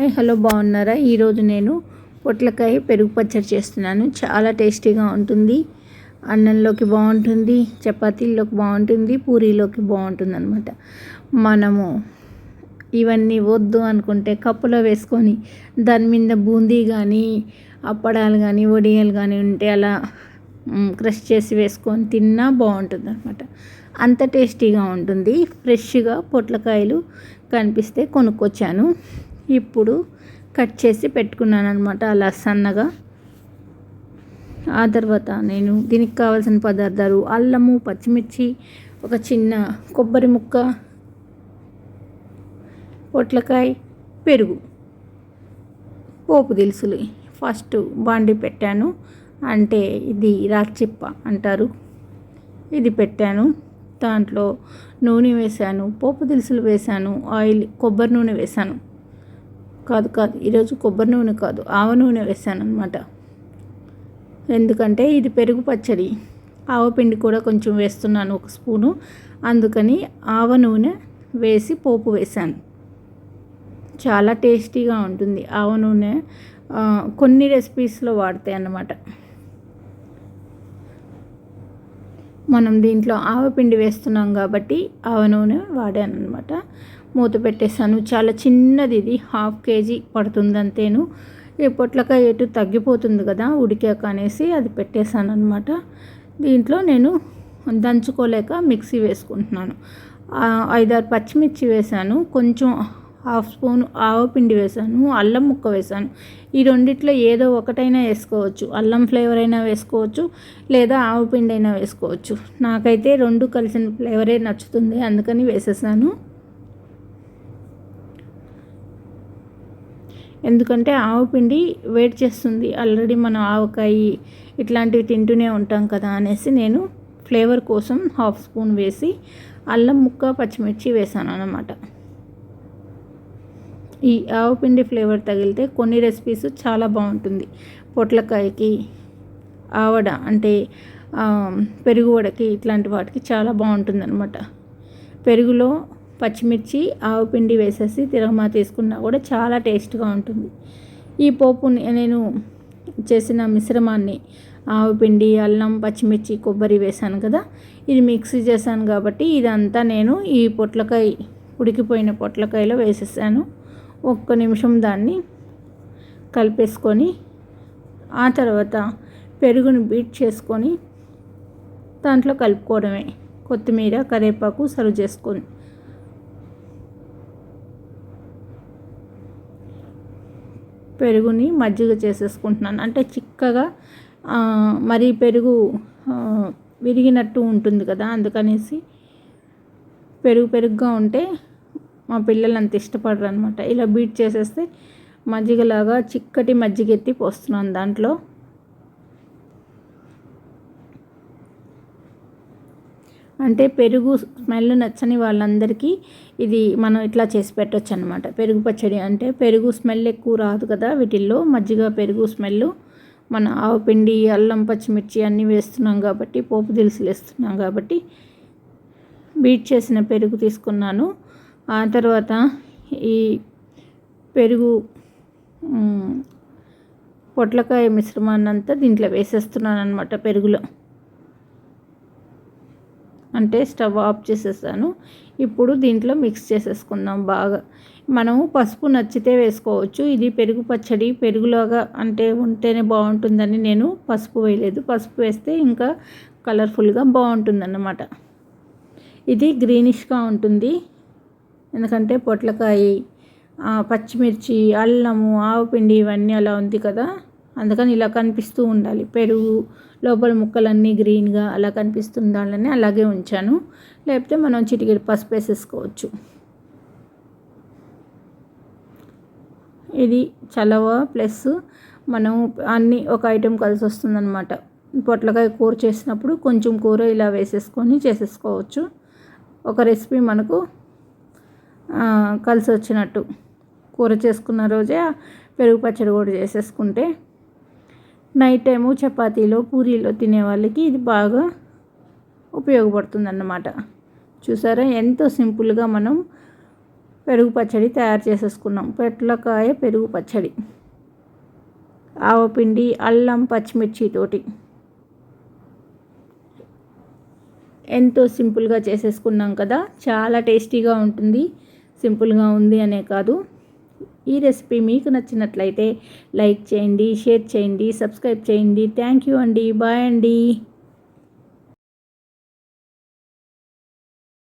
Hi hello బాగున్నారా? ఈరోజు నేను పొట్లకాయ పెరుగు పచ్చడి చేస్తున్నాను. చాలా టేస్టీగా ఉంటుంది. అన్నంలోకి బాగుంటుంది, చపాతీల్లోకి బాగుంటుంది, పూరీలోకి బాగుంటుంది అనమాట. మనము ఇవన్నీ వద్దు అనుకుంటే కప్పులో వేసుకొని దాని మీద బూందీ కానీ అప్పడాలు కానీ వడియాలు కానీ ఉంటే అలా క్రష్ చేసి వేసుకొని తిన్నా బాగుంటుంది అనమాట. అంత టేస్టీగా ఉంటుంది. ఫ్రెష్గా పొట్లకాయలు కనిపిస్తే కొనుక్కొచ్చాను. ఇప్పుడు కట్ చేసి పెట్టుకున్నాను అనమాట, అలా సన్నగా. ఆ తర్వాత నేను దీనికి కావాల్సిన పదార్థాలు అల్లము, పచ్చిమిర్చి, ఒక చిన్న కొబ్బరి ముక్క, పొట్లకాయ, పెరుగు, పోపు దినుసులు. ఫస్ట్ బాండి పెట్టాను, అంటే ఇది రాచిప్ప అంటారు, ఇది పెట్టాను. దాంట్లో నూనె వేశాను, పోపు దినుసులు వేశాను, ఆయిల్ కొబ్బరి నూనె వేశాను. కాదు ఈరోజు కొబ్బరి నూనె కాదు, ఆవ నూనె వేసాను అనమాట. ఎందుకంటే ఇది పెరుగు పచ్చడి, ఆవపిండి కూడా కొంచెం వేస్తున్నాను, 1 స్పూను. అందుకని ఆవ నూనె వేసి పోపు వేశాను. చాలా టేస్టీగా ఉంటుంది ఆవ నూనె. కొన్ని రెసిపీస్లో వాడతాయి అన్నమాట. మనం దీంట్లో ఆవపిండి వేస్తున్నాం కాబట్టి ఆవ నూనె వాడాను అనమాట. మూత పెట్టేసాను. చాలా చిన్నది, ఇది 1/2 kg పడుతుంది అంతేను. ఈ పొట్లకాయ ఎటు తగ్గిపోతుంది కదా ఉడికాక అనేసి అది పెట్టేశాను అనమాట. దీంట్లో నేను దంచుకోలేక మిక్సీ వేసుకుంటున్నాను. 5-6 పచ్చిమిర్చి వేసాను, కొంచెం 1/2 స్పూన్ ఆవపిండి వేసాను, అల్లం ముక్క వేసాను. ఈ రెండిట్లో ఏదో ఒకటైనా వేసుకోవచ్చు. అల్లం ఫ్లేవర్ అయినా వేసుకోవచ్చు, లేదా ఆవపిండి అయినా వేసుకోవచ్చు. నాకైతే 2 కలిసిన ఫ్లేవరే నచ్చుతుంది, అందుకని వేసేసాను. ఎందుకంటే ఆవపిండి వేడి చేస్తుంది, ఆల్రెడీ మనం ఆవకాయ ఇట్లాంటివి తింటూనే ఉంటాం కదా అనేసి నేను ఫ్లేవర్ కోసం 1/2 స్పూన్ వేసి అల్లం ముక్క, పచ్చిమిర్చి వేసాను అన్నమాట. ఈ ఆవపిండి ఫ్లేవర్ తగిలితే కొన్ని రెసిపీస్ చాలా బాగుంటుంది. పొట్లకాయకి, ఆవడ అంటే పెరుగు వడకి, ఇట్లాంటి వాటికి చాలా బాగుంటుంది అనమాట. పెరుగులో పచ్చిమిర్చి, ఆవపిండి వేసేసి తిరగమా తీసుకున్నా కూడా చాలా టేస్ట్గా ఉంటుంది. ఈ పోపుని నేను చేసిన మిశ్రమాన్ని ఆవపిండి, అల్లం, పచ్చిమిర్చి, కొబ్బరి వేసాను కదా, ఇది మిక్సీ చేశాను కాబట్టి ఇదంతా నేను ఈ పొట్లకాయ, ఉడికిపోయిన పొట్లకాయలో వేసేసాను. 1 నిమిషం దాన్ని కలిపేసుకొని ఆ తర్వాత పెరుగుని బీట్ చేసుకొని దాంట్లో కలుపుకోవడమే. కొత్తిమీర, కరివేపాకు సర్వ్ చేసుకొని పెరుగుని మజ్జిగ చేసేసుకుంటున్నాను. అంటే చిక్కగా, మరీ పెరుగు విరిగినట్టు ఉంటుంది కదా, అందుకనేసి పెరుగుగా ఉంటే మా పిల్లలు అంత ఇష్టపడరు అనమాట. ఇలా బీట్ చేసేస్తే మజ్జిగలాగా చిక్కటి మజ్జిగ ఎత్తి పోస్తున్నాను దాంట్లో. అంటే పెరుగు స్మెల్ నచ్చని వాళ్ళందరికీ ఇది మనం ఇట్లా చేసి పెట్టవచ్చు అనమాట. పెరుగు పచ్చడి అంటే పెరుగు స్మెల్ ఎక్కువ రాదు కదా వీటిల్లో, మజ్జిగ, పెరుగు స్మెల్. మన ఆవపిండి, అల్లం, పచ్చిమిర్చి అన్నీ వేస్తున్నాం కాబట్టి, పోపు దినుసులు వేస్తున్నాం కాబట్టి బీట్ చేసిన పెరుగు తీసుకున్నాను. ఆ తర్వాత ఈ పెరుగు పొట్లకాయ మిశ్రమాన్ని అంతా దీంట్లో వేసేస్తున్నాను అనమాట. పెరుగులో అంటే స్టవ్ ఆఫ్ చేసేసాను. ఇప్పుడు దీంట్లో మిక్స్ చేసేసుకుందాం బాగా. మనము పసుపు నచ్చితే వేసుకోవచ్చు. ఇది పెరుగు పచ్చడి, పెరుగులాగా అంటే ఉంటేనే బాగుంటుందని నేను పసుపు వేయలేదు. పసుపు వేస్తే ఇంకా కలర్ఫుల్గా బాగుంటుందన్నమాట. ఇది గ్రీనిష్గా ఉంటుంది, ఎందుకంటే పొట్లకాయ, పచ్చిమిర్చి, అల్లము, ఆవపిండి ఇవన్నీ అలా ఉంది కదా, అందుకని ఇలా కనిపిస్తూ ఉండాలి. పెరుగు లోపల ముక్కలన్నీ గ్రీన్గా అలా కనిపిస్తుండాలని అలాగే ఉంచాను. లేకపోతే మనం చిటికెడు పసుపు వేసేసుకోవచ్చు. ఇది చలవ ప్లస్ మనం అన్నీ ఒక ఐటెం కలిసి వస్తుందన్నమాట. పొట్లకాయ కూర చేసినప్పుడు కొంచెం కూర ఇలా వేసేసుకొని చేసేసుకోవచ్చు. ఒక రెసిపీ మనకు కలిసి వచ్చినట్టు. కూర చేసుకున్న రోజే పెరుగు పచ్చడి కూడా చేసేసుకుంటే నైట్ టైము చపాతీలో, పూరీలో తినే వాళ్ళకి ఇది బాగా ఉపయోగపడుతుంది అన్నమాట. చూసారా ఎంతో సింపుల్గా మనం పెరుగు పచ్చడి తయారు చేసేసుకున్నాం. పొట్లకాయ పెరుగు పచ్చడి ఆవపిండి, అల్లం, పచ్చిమిర్చి తోటి ఎంతో సింపుల్గా చేసేసుకున్నాం కదా. చాలా టేస్టీగా ఉంటుంది. సింపుల్గా ఉంది అనే కాదు. ఈ రెసిపీ మీకు నచ్చినట్లయితే లైక్ చేయండి, షేర్ చేయండి, సబ్స్క్రైబ్ చేయండి. థ్యాంక్ యూ అండి. బాయ్ అండి.